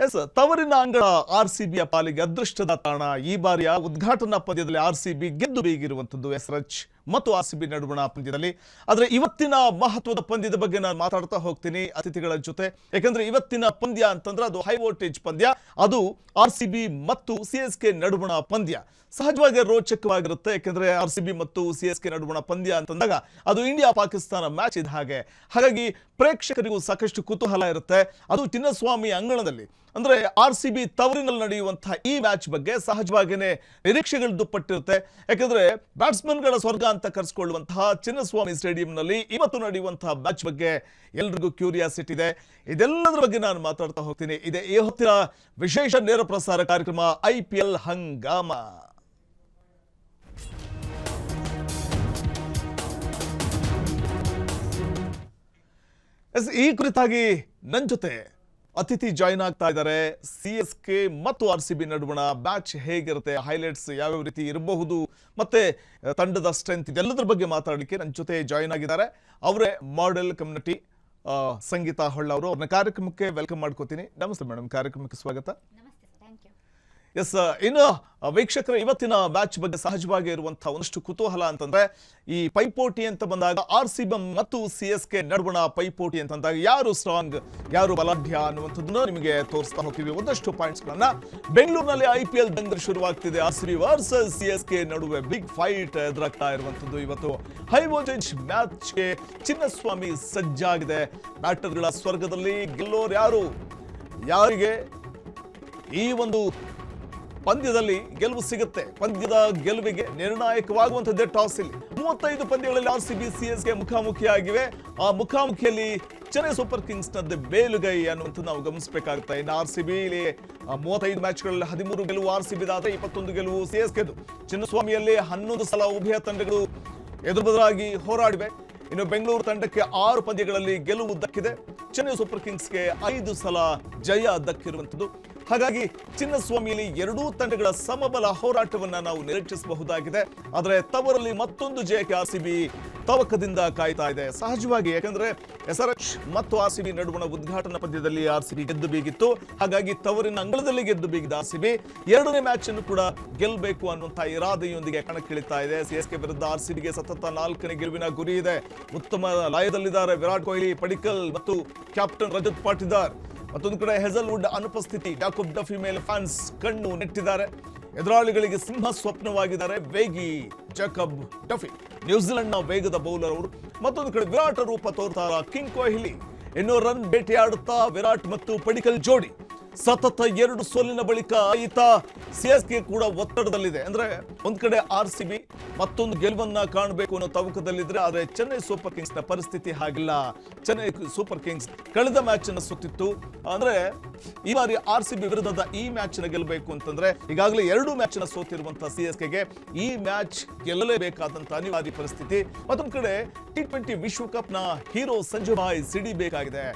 S ತವರಿನ ಅಂಗಳ ಆರ್ಸಿಬಿಯ ಪಾಲಿಗೆ ಅದೃಷ್ಟದ ತಾಣ. ಈ ಬಾರಿಯ ಉದ್ಘಾಟನಾ ಪಂದ್ಯದಲ್ಲಿ ಆರ್ಸಿಬಿ ಗೆದ್ದು ಬೀಗಿರುವಂತದ್ದು ಎಸ್ಆರ್ಎಚ್ ಮತ್ತು ಆರ್ಸಿಬಿ ನಡುವಣ ಪಂದ್ಯದಲ್ಲಿ. ಆದರೆ ಇವತ್ತಿನ ಮಹತ್ವದ ಪಂದ್ಯದ ಬಗ್ಗೆ ನಾನು ಮಾತಾಡ್ತಾ ಹೋಗ್ತೀನಿ ಅತಿಥಿಗಳ ಜೊತೆ. ಯಾಕಂದ್ರೆ ಇವತ್ತಿನ ಪಂದ್ಯ ಅಂತಂದ್ರೆ ಅದು ಹೈ ವೋಲ್ಟೇಜ್ ಪಂದ್ಯ. ಅದು ಆರ್ಸಿಬಿ ಮತ್ತು ಸಿಎಸ್ಕೆ ನಡುವಣ ಪಂದ್ಯ. ಸಹಜವಾಗಿ ರೋಚಕವಾಗಿರುತ್ತೆ. ಯಾಕಂದ್ರೆ ಆರ್ಸಿಬಿ ಮತ್ತು ಸಿಎಸ್ಕೆ ನಡುವಣ ಪಂದ್ಯ ಅಂತಂದಾಗ ಅದು ಇಂಡಿಯಾ ಪಾಕಿಸ್ತಾನ ಮ್ಯಾಚ್ ಇದ್ದ ಹಾಗೆ. ಹಾಗಾಗಿ ಪ್ರೇಕ್ಷಕರಿಗೂ ಸಾಕಷ್ಟು ಕುತೂಹಲ ಇರುತ್ತೆ. ಅದು ಚಿನ್ನಸ್ವಾಮಿ ಅಂಗಳದಲ್ಲಿ ಅಂದ್ರೆ ಆರ್ಸಿಬಿ ತವರಿನಲ್ಲಿ ನಡೆಯುವಂತಹ ಈ ಮ್ಯಾಚ್ ಬಗ್ಗೆ ಸಹಜವಾಗಿಯೇ ನಿರೀಕ್ಷೆಗಳು ದುಪ್ಪಟ್ಟಿರುತ್ತೆ. ಯಾಕಂದ್ರೆ ಬ್ಯಾಟ್ಸ್ಮನ್ಗಳ ಸ್ವರ್ಗ ಅಂತ ಕರೆಸಿಕೊಳ್ಳುವಂತಹ ಚಿನ್ನಸ್ವಾಮಿ ಸ್ಟೇಡಿಯಂನಲ್ಲಿ ಇವತ್ತು ನಡೆಯುವಂತಹ ಮ್ಯಾಚ್ ಬಗ್ಗೆ ಎಲ್ರಿಗೂ ಕ್ಯೂರಿಯಾಸಿಟಿ ಇದೆ. ಇದೆಲ್ಲದರ ಬಗ್ಗೆ ನಾನು ಮಾತಾಡ್ತಾ ಹೋಗ್ತೀನಿ. ಇದೆ ಈ ಹೊತ್ತಿನ ವಿಶೇಷ ನೇರ ಪ್ರಸಾರ ಕಾರ್ಯಕ್ರಮ IPL ಹಂಗಾಮ. ಈ ಕುರಿತಾಗಿ ನನ್ನ ಜೊತೆ ಅತಿಥಿ ಜಾಯಿನ್ ಆಗ್ತಾ ಇದ್ದಾರೆ. ಸಿಎಸ್ಕೆ ಮತ್ತು ಆರ್ಸಿಬಿ ನಡುವಣ ಮ್ಯಾಚ್ ಹೇಗಿರುತ್ತೆ, ಹೈಲೈಟ್ಸ್ ಯಾವ್ಯಾವ ರೀತಿ ಇರಬಹುದು, ಮತ್ತೆ ತಂಡದ ಸ್ಟ್ರೆಂತ್, ಇದೆಲ್ಲದರ ಬಗ್ಗೆ ಮಾತಾಡಲಿಕ್ಕೆ ನನ್ನ ಜೊತೆ ಜಾಯಿನ್ ಆಗಿದ್ದಾರೆ. ಅವರೇ ಮಾಡೆಲ್ ಕಮ್ಯುನಿಟಿ ಸಂಗೀತಾ ಹೊಳ್ಳ ಅವರು. ಅವ್ರನ್ನ ಕಾರ್ಯಕ್ರಮಕ್ಕೆ ವೆಲ್ಕಮ್ ಮಾಡ್ಕೋತೀನಿ. ನಮಸ್ತೆ ಮೇಡಮ್, ಕಾರ್ಯಕ್ರಮಕ್ಕೆ ಸ್ವಾಗತ. ಎಸ್, ಇನ್ನು ವೀಕ್ಷಕರ ಇವತ್ತಿನ ಮ್ಯಾಚ್ ಬಗ್ಗೆ ಸಹಜವಾಗಿ ಇರುವಂತಹ ಒಂದಷ್ಟು ಕುತೂಹಲ ಅಂತಂದ್ರೆ ಈ ಪೈಪೋಟಿ ಅಂತ ಬಂದಾಗ ಆರ್ಸಿಬಿ ಮತ್ತು ಸಿಎಸ್ಕೆ ನಡುವಣ ಪೈಪೋಟಿ ಅಂತಂದಾಗ ಯಾರು ಸ್ಟ್ರಾಂಗ್, ಯಾರು ಬಲಾಢ್ಯ ಅನ್ನುವಂಥದ್ದನ್ನ ನಿಮಗೆ ತೋರಿಸ್ತಾ ಹೋಗ್ತೀವಿ. ಒಂದಷ್ಟು ಪಾಯಿಂಟ್ಸ್ ಗಳನ್ನ. ಬೆಂಗಳೂರಿನಲ್ಲಿ IPL ದಂಗಲ್ ಶುರುವಾಗ್ತಿದೆ. ಆರ್ಸಿಬಿ ವರ್ಸಸ್ ಸಿಎಸ್ಕೆ ನಡುವೆ ಬಿಗ್ ಫೈಟ್ ಎದುರಾಗ್ತಾ ಇರುವಂತದ್ದು. ಇವತ್ತು ಹೈ ವೋಲ್ಟೇಜ್ ಮ್ಯಾಚ್ಗೆ ಚಿನ್ನಸ್ವಾಮಿ ಸಜ್ಜಾಗಿದೆ. ಬ್ಯಾಟರ್ಗಳ ಸ್ವರ್ಗದಲ್ಲಿ ಗೆಲ್ಲೋರು ಯಾರು, ಯಾರಿಗೆ ಈ ಒಂದು ಪಂದ್ಯದಲ್ಲಿ ಗೆಲುವು ಸಿಗುತ್ತೆ, ಪಂದ್ಯದ ಗೆಲುವಿಗೆ ನಿರ್ಣಾಯಕವಾಗುವಂಥದ್ದೇ ಟಾಸ್. ಇಲ್ಲಿ 35 ಪಂದ್ಯಗಳಲ್ಲಿ ಆರ್ಸಿಬಿ ಸಿಎಸ್ಕೆ ಮುಖಾಮುಖಿಯಾಗಿವೆ. ಆ ಮುಖಾಮುಖಿಯಲ್ಲಿ ಚೆನ್ನೈ ಸೂಪರ್ ಕಿಂಗ್ಸ್ ನದ್ದು ಬೇಲುಗೈ ಅನ್ನುವಂಥದ್ದು ನಾವು ಗಮನಿಸಬೇಕಾಗುತ್ತೆ. ಇನ್ನು ಆರ್ಸಿಬಿ 35 ಮ್ಯಾಚ್ಗಳಲ್ಲಿ 13 ಗೆಲುವು ಆರ್ಸಿಬಿದಾದ್ರೆ 21 ಗೆಲುವು ಸಿಎಸ್ಕೆದು. ಚಿನ್ನಸ್ವಾಮಿಯಲ್ಲಿ 11 ಸಲ ಉಭಯ ತಂಡಗಳು ಎದುರುಬದುರಾಗಿ ಹೋರಾಡಿವೆ. ಇನ್ನು ಬೆಂಗಳೂರು ತಂಡಕ್ಕೆ 6 ಪಂದ್ಯಗಳಲ್ಲಿ ಗೆಲುವು ದಕ್ಕಿದೆ. ಚೆನ್ನೈ ಸೂಪರ್ ಕಿಂಗ್ಸ್ಗೆ 5 ಸಲ ಜಯ ದಕ್ಕಿರುವಂಥದ್ದು. ಹಾಗಾಗಿ ಚಿನ್ನಸ್ವಾಮಿಯಲ್ಲಿ ಎರಡೂ ತಂಡಗಳ ಸಮಬಲ ಹೋರಾಟವನ್ನ ನಾವು ನಿರೀಕ್ಷಿಸಬಹುದಾಗಿದೆ. ಆದರೆ ತವರಲ್ಲಿ ಮತ್ತೊಂದು ಜಯಕ್ಕೆ ಆರ್ಸಿಬಿ ತವಕದಿಂದ ಕಾಯ್ತಾ ಇದೆ. ಸಹಜವಾಗಿ ಯಾಕಂದ್ರೆ ಎಸ್ಆರ್ಎಚ್ ಮತ್ತು ಆರ್ಸಿಬಿ ನಡುವಣ ಉದ್ಘಾಟನಾ ಪಂದ್ಯದಲ್ಲಿ ಆರ್ಸಿಬಿ ಗೆದ್ದು ಬೀಗಿತ್ತು. ಹಾಗಾಗಿ ತವರಿನ ಅಂಗಳದಲ್ಲಿ ಗೆದ್ದು ಬೀಗಿದ ಆರ್ಸಿಬಿ ಎರಡನೇ ಮ್ಯಾಚ್ ಅನ್ನು ಕೂಡ ಗೆಲ್ಲಬೇಕು ಅನ್ನುವಂತಹ ಇರಾದೆಯೊಂದಿಗೆ ಕಣಕ್ಕಿಳಿತಾ ಇದೆ. ಸಿಎಸ್ಕೆ ವಿರುದ್ಧ ಆರ್ಸಿಬಿಗೆ ಸತತ 4ನೇ ಗೆಲುವಿನ ಗುರಿ ಇದೆ. ಉತ್ತಮ ಲಯದಲ್ಲಿದ್ದಾರೆ ವಿರಾಟ್ ಕೊಹ್ಲಿ, ಪಡಿಕ್ಕಲ್ ಮತ್ತು ಕ್ಯಾಪ್ಟನ್ ರಜತ್ ಪಾಟಿದಾರ್. ಮತ್ತೊಂದು ಕಡೆ ಹೆಜಲ್ವುಡ್ ಅನುಪಸ್ಥಿತಿ. ಜಾಕೋಬ್ ಡಫಿ ಮೇಲೆ ಫ್ಯಾನ್ಸ್ ಕಣ್ಣು ನೆಟ್ಟಿದ್ದಾರೆ. ಎದುರಾಳಿಗಳಿಗೆ ಸಿಂಹ ಸ್ವಪ್ನವಾಗಿದ್ದಾರೆ ವೇಗಿ ಜಾಕೋಬ್ ಡಫಿ, ನ್ಯೂಜಿಲೆಂಡ್ನ ವೇಗದ ಬೌಲರ್ ಅವರು. ಮತ್ತೊಂದು ಕಡೆ ವಿರಾಟ್ ರೂಪ ತೋರ್ತಾರ ಕಿಂಗ್ ಕೊಹ್ಲಿ. ಇನ್ನೂ ರನ್ ಬೇಟೆಯಾಡುತ್ತಾ ವಿರಾಟ್ ಮತ್ತು ಪಡಿಕ್ಕಲ್ ಜೋಡಿ. ಸತತ 2 ಸೋಲಿನ ಬಳಿಕ ಈತ ಸಿಎಸ್ಕೆ ಕೂಡ ಒತ್ತಡದಲ್ಲಿದೆ. ಅಂದ್ರೆ ಒಂದ್ ಕಡೆ ಆರ್ಸಿಬಿ ಮತ್ತೊಂದು ಗೆಲುವನ್ನ ಕಾಣಬೇಕು ಅನ್ನೋ ತವಕದಲ್ಲಿದ್ರೆ, ಆದ್ರೆ ಚೆನ್ನೈ ಸೂಪರ್ ಕಿಂಗ್ಸ್ ನ ಪರಿಸ್ಥಿತಿ ಹಾಗಿಲ್ಲ. ಚೆನ್ನೈ ಸೂಪರ್ ಕಿಂಗ್ಸ್ ಕಳೆದ ಮ್ಯಾಚ್ ಅನ್ನು ಸೋತಿತ್ತು. ಅಂದ್ರೆ ಈ ಬಾರಿ ಆರ್ಸಿಬಿ ವಿರುದ್ಧದ ಈ ಮ್ಯಾಚ್ ನ ಗೆಲ್ಲಬೇಕು ಅಂತಂದ್ರೆ ಈಗಾಗಲೇ 2 ಮ್ಯಾಚ್ ನ ಸೋತಿರುವಂತಹ ಸಿಎಸ್ಕೆಗೆ ಈ ಮ್ಯಾಚ್ ಗೆಲ್ಲಲೇಬೇಕಾದಂತ ಅನಿವಾರ್ಯ ಪರಿಸ್ಥಿತಿ. ಮತ್ತೊಂದು ಕಡೆ T20 ವಿಶ್ವಕಪ್ ನ ಹೀರೋ ಸಂಜು ಭಾಯ್ ಸಿಡಿಬೇಕಾಗಿದೆ.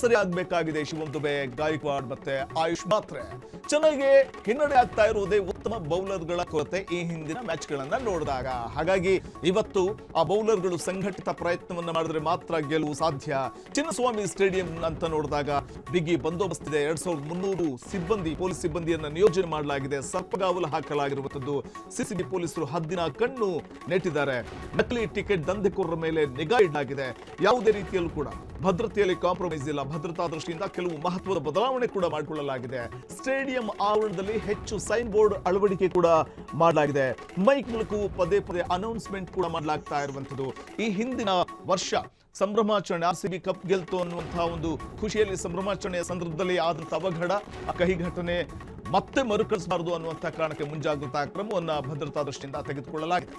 ಸರಿ ಆಗ್ಬೇಕಾಗಿದೆ ಶಿವಂ ದುಬೆ, ಗಾಯಕ್ವಾಡ್ ಮತ್ತೆ ಆಯುಷ್ ಮಾತ್ರೆ. ಚೆನ್ನೈಗೆ ಹಿನ್ನಡೆ ಆಗ್ತಾ ಇರುವುದೇ ಉತ್ತಮ ಬೌಲರ್ಗಳ ಕೊರತೆ ಈ ಹಿಂದಿನ ಮ್ಯಾಚ್ ಗಳನ್ನ ನೋಡಿದಾಗ. ಹಾಗಾಗಿ ಇವತ್ತು ಆ ಬೌಲರ್ಗಳು ಸಂಘಟಿತ ಪ್ರಯತ್ನವನ್ನ ಮಾಡಿದ್ರೆ ಮಾತ್ರ ಗೆಲುವು ಸಾಧ್ಯ. ಚಿನ್ನಸ್ವಾಮಿ ಸ್ಟೇಡಿಯಂ ಅಂತ ನೋಡಿದಾಗ ಬಿಗಿ ಬಂದೋಬಸ್ತ್ ಇದೆ. 2300 ಸಿಬ್ಬಂದಿ, ಪೊಲೀಸ್ ಸಿಬ್ಬಂದಿಯನ್ನ ನಿಯೋಜನೆ ಮಾಡಲಾಗಿದೆ. ಸರ್ಪಗಾವಲು ಹಾಕಲಾಗಿರುವಂತದ್ದು. ಸಿಸಿಬಿ ಪೊಲೀಸರು ಹದ್ದಿನ ಕಣ್ಣು ನೆಟ್ಟಿದ್ದಾರೆ. ನಕಲಿ ಟಿಕೆಟ್ ದಂಧೆಕೋರರ ಮೇಲೆ ನಿಗಾ ಇಡಲಾಗಿದೆ. ಯಾವುದೇ ರೀತಿಯಲ್ಲೂ ಕೂಡ ಭದ್ರತೆಯಲ್ಲಿ ಕಾಂಪ್ರಮೈಸ್ ಇಲ್ಲ. ಭದ್ರತಾ ದೃಷ್ಟಿಯಿಂದ ಕೆಲವು ಮಹತ್ವದ ಬದಲಾವಣೆ ಕೂಡ ಮಾಡಿಕೊಳ್ಳಲಾಗಿದೆ. ಸ್ಟೇಡಿಯಂ ಆವರಣದಲ್ಲಿ ಹೆಚ್ಚು ಸೈನ್ ಬೋರ್ಡ್ ಅಳವಡಿಕೆ ಕೂಡ ಮಾಡಲಾಗಿದೆ. ಮೈಕ್ ಮೂಲಕವೂ ಪದೇ ಪದೇ ಅನೌನ್ಸ್ಮೆಂಟ್ ಕೂಡ ಮಾಡಲಾಗ್ತಾ ಇರುವಂತದ್ದು. ಈ ಹಿಂದಿನ ವರ್ಷ ಸಂಭ್ರಮಾಚರಣೆ, ಆರ್ಸಿಬಿ ಕಪ್ ಗೆಲ್ತು ಅನ್ನುವಂತಹ ಒಂದು ಖುಷಿಯಲ್ಲಿ ಸಂಭ್ರಮಾಚರಣೆಯ ಸಂದರ್ಭದಲ್ಲಿ ಆದಂತಹ ಅವಘಡ, ಆ ಕಹಿ ಘಟನೆ ಮತ್ತೆ ಮರುಕಳಿಸಬಾರದು ಅನ್ನುವಂತಹ ಕಾರಣಕ್ಕೆ ಮುಂಜಾಗ್ರತಾ ಕ್ರಮವನ್ನು ಭದ್ರತಾ ದೃಷ್ಟಿಯಿಂದ ತೆಗೆದುಕೊಳ್ಳಲಾಗಿದೆ.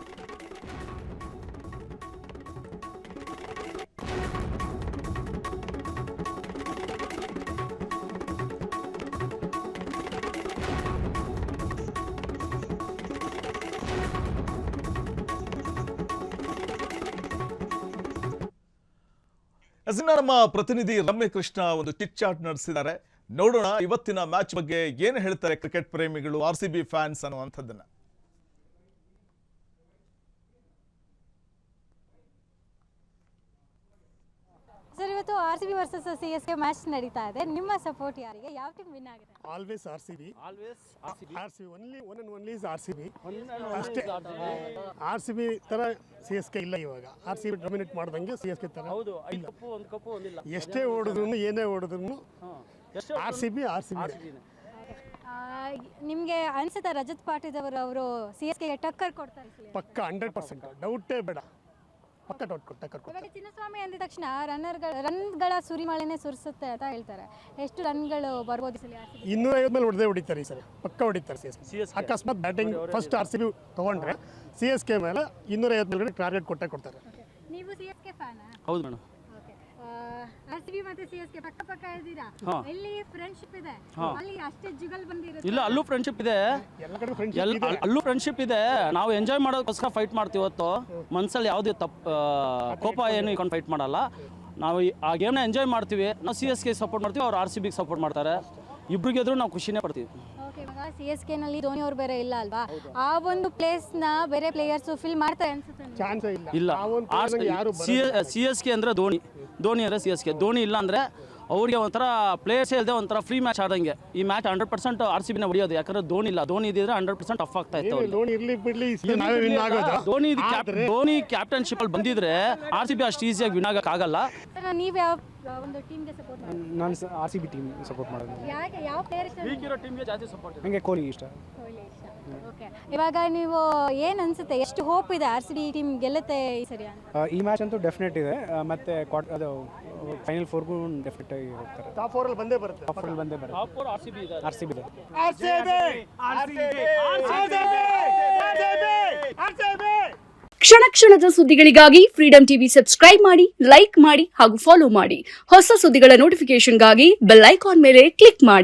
ನಮ್ಮ ಪ್ರತಿನಿಧಿ ರಮ್ಯ ಕೃಷ್ಣ ಒಂದು ಚಿಟ್ ಚಾಟ್ ನಡೆಸಿದ್ದಾರೆ. ನೋಡೋಣ ಇವತ್ತಿನ ಮ್ಯಾಚ್ ಬಗ್ಗೆ ಏನು ಹೇಳ್ತಾರೆ ಕ್ರಿಕೆಟ್ ಪ್ರೇಮಿಗಳು, ಆರ್ಸಿಬಿ ಫ್ಯಾನ್ಸ್ ಅನ್ನುವಂಥದ್ದನ್ನ. ಸರ್, ಇವತ್ತು RCB ವರ್ಸಸ್ CSK ಮ್ಯಾಚ್ ನಡೀತಾ ಇದೆ. ನಿಮ್ಮ ಸಪೋರ್ಟ್ ಯಾರಿಗೆ? ಯಾವ ಟೀಮ್ ವಿನ್ ಆಗುತ್ತೆ? Always RCB. Only one and only is RCB. ಅಷ್ಟೇ. RCB ತರ CSK ಇಲ್ಲ ಇವಾಗ. RCB ಡಾಮಿನೇಟ್ ಮಾಡ್ದಂಗೆ CSK ತರ. ಹೌದು, 5 ಕಪ್ಪು ಒಂದು ಕಪ್ಪು ಒಂದಿಲ್ಲ. ಎಷ್ಟೇ ಓಡಿದ್ರು ಏನೇ ಓಡಿದ್ರು RCB. ನಿಮಗೆ ಅನ್ಸುತ್ತಾ ರಜತ್ ಪಾಟೀಲ್ ಅವರು CSKಗೆ ಟಕ್ಕರ್ ಕೊಡ್ತಾರೆ? ಪಕ್ಕ 100% ಡೌಟೇ ಬೇಡ. ಪಕ್ಕ ಟಕ್ಕರ್ ಕೊಡ್ತಾರೆ. ಇವಾಗ ಚಿನ್ನಸ್ವಾಮಿ ಅಂದ ತಕ್ಷಣ ರನ್ಗಳ ಸುರಿಮಳೆನೇ ಸುರಿಸುತ್ತೆ ಅಂತ ಹೇಳ್ತಾರೆ. ಎಷ್ಟು ರನ್ಗಳು ಬರ್ಬೋದು ಈ ಸಲ? 250 ಮೇಲೆ ಹೊಡಿತಾರೆ ಈ ಸಲ. ಪಕ್ಕ ಹೊಡಿತಾರೆ CSK. ಅಕಸ್ಮಾತ್ ಬ್ಯಾಟಿಂಗ್ ಫಸ್ಟ್ RCB ತಗೊಂಡ್ರೆ CSK ಮೇಲೆ 250 ಮೇಲೆ ಟಾರ್ಗೆಟ್ ಕೊಡ್ತಾರೆ. ನೀವು CSK ಫ್ಯಾನ್? ಹೌದು ಮೇಡಮ್. RCB ಮತ್ತೆ CSK ಪಕ್ಕ ಇದ್ದೀರಾ. ಇಲ್ಲಿ ಫ್ರೆಂಡ್ಶಿಪ್ ಇದೆ, ಅಲ್ಲಿ ಅಷ್ಟೇ ಜುಗಲ್ ಬಂದಿರುತ್ತೆ. ಇಲ್ಲ, ಅಲ್ಲೂ ಫ್ರೆಂಡ್ಶಿಪ್ ಇದೆ, ಅಲ್ಲೂ ಫ್ರೆಂಡ್ಶಿಪ್ ಇದೆ. ನಾವು ಎಂಜಾಯ್ ಮಾಡೋದಕ್ಕೋಸ್ಕರ ಫೈಟ್ ಮಾಡ್ತೀವಿ ಹೊತ್ತು ಮನ್ಸಲ್ಲಿ ಯಾವುದೇ ಕೋಪ ಏನು ಇಕೊಂಡು ಫೈಟ್ ಮಾಡಲ್ಲ. ನಾವು ಆ ಗೇಮ್ನ ಎಂಜಾಯ್ ಮಾಡ್ತೀವಿ. ನಾವು CSK ಸಪೋರ್ಟ್ ಮಾಡ್ತೀವಿ, ಅವ್ರು RCBಗೆ ಸಪೋರ್ಟ್ ಮಾಡ್ತಾರೆ. ಇಬ್ರಿಗೆದ್ರು ನಾವು ಖುಷಿನೇ ಪಡ್ತೀವಿ. ಇವಾಗ CSK ನಲ್ಲಿ ಧೋನಿ ಅವ್ರು ಬೇರೆ ಇಲ್ಲ ಅಲ್ವಾ? ಆ ಒಂದು ಪ್ಲೇಸ್ ನ ಬೇರೆ ಪ್ಲೇಯರ್ಸ್ ಫಿಲ್ ಮಾಡ್ತಾರೆ ಅನ್ಸುತ್ತೆ? ಚಾನ್ಸ್ ಇಲ್ಲ. CSK ಅಂದ್ರೆ ಧೋನಿ ಅಂದರೆ CSK. ಧೋನಿ ಇಲ್ಲ ಅಂದರೆ ಅವ್ರಿಗೆ ಒಂಥರ ಪ್ಲೇಯರ್ಸ್ ಇಲ್ಲದೆ ಒಂಥರ ಫ್ರೀ ಮ್ಯಾಚ್ ಆದಂಗೆ. ಈ ಮ್ಯಾಚ್ 100% RCBನ ಹೊಡಿಯೋದು. ಯಾಕಂದ್ರೆ ಧೋನಿ ಇಲ್ಲ. ಧೋನಿ ಇದ್ದಿದ್ರೆ 100% ಟಫ್ ಆಗ್ತಾ ಇತ್ತು. ಧೋನಿ ಕ್ಯಾಪ್ಟನ್ಶಿಪ್ ಅಲ್ಲಿ ಬಂದಿದ್ರೆ RCB ಅಷ್ಟು ಈಸಿಯಾಗಿ ವಿನ್ ಆಗಕ್ಕಾಗಲ್ಲ. ನೀವು ಯಾವ ಒಂದು ಟೀಮ್ಗೆ ಸಪೋರ್ಟ್ ಮಾಡ್ತೀರಾ? ನಾನು RCB ಟೀಮ್ ಸಪೋರ್ಟ್ ಮಾಡೋದು. ಯಾಕೆ? ಯಾವ ಪ್ಲೇಯರ್ ಇಷ್ಟ? ವೀಕಿರೋ ಟೀಮ್ಗೆ ಜಾಸ್ತಿ ಸಪೋರ್ಟ್. ನನಗೆ ಕೊಹ್ಲಿ ಇಷ್ಟ. ಓಕೆ, ಇವಾಗ ನೀವು ಏನು ಅನ್ಸುತ್ತೆ, ಎಷ್ಟು ಹೋಪ್ ಇದೆ RCB ಟೀಮ್ ಗೆಲ್ಲುತ್ತೆ ಈ ಸರಿ ಅಂತ? ಈ ಮ್ಯಾಚ್ ಅಂತೂ ಡೆಫಿನೆಟ್ ಇದೆ. ಮತ್ತೆ ಅದು ಫೈನಲ್ 4ಗೂ ಡೆಫಿನೆಟ್ ಆಗಿ ಹೋಗ್ತಾರೆ. ಟಾಪ್ 4 ಅಲ್ಲಿ ಬಂದೇ ಬರುತ್ತೆ. ಟಾಪ್ 4 ಅಲ್ಲಿ ಬಂದೇ ಬರುತ್ತೆ. ಟಾಪ್ 4 RCB ಇದೆ. RCB ಇದೆ. ಕ್ಷಣ ಕ್ಷಣದ ಸುದ್ದಿಗಳಿಗಾಗಿ ಫ್ರೀಡಂ ಟಿವಿ ಸಬ್ಸ್ಕ್ರೈಬ್ ಮಾಡಿ, ಲೈಕ್ ಮಾಡಿ ಹಾಗೂ ಫಾಲೋ ಮಾಡಿ. ಹೊಸ ಸುದ್ದಿಗಳ ನೋಟಿಫಿಕೇಶನ್ಗಾಗಿ ಬೆಲ್ ಐಕಾನ್ ಮೇಲೆ ಕ್ಲಿಕ್ ಮಾಡಿ.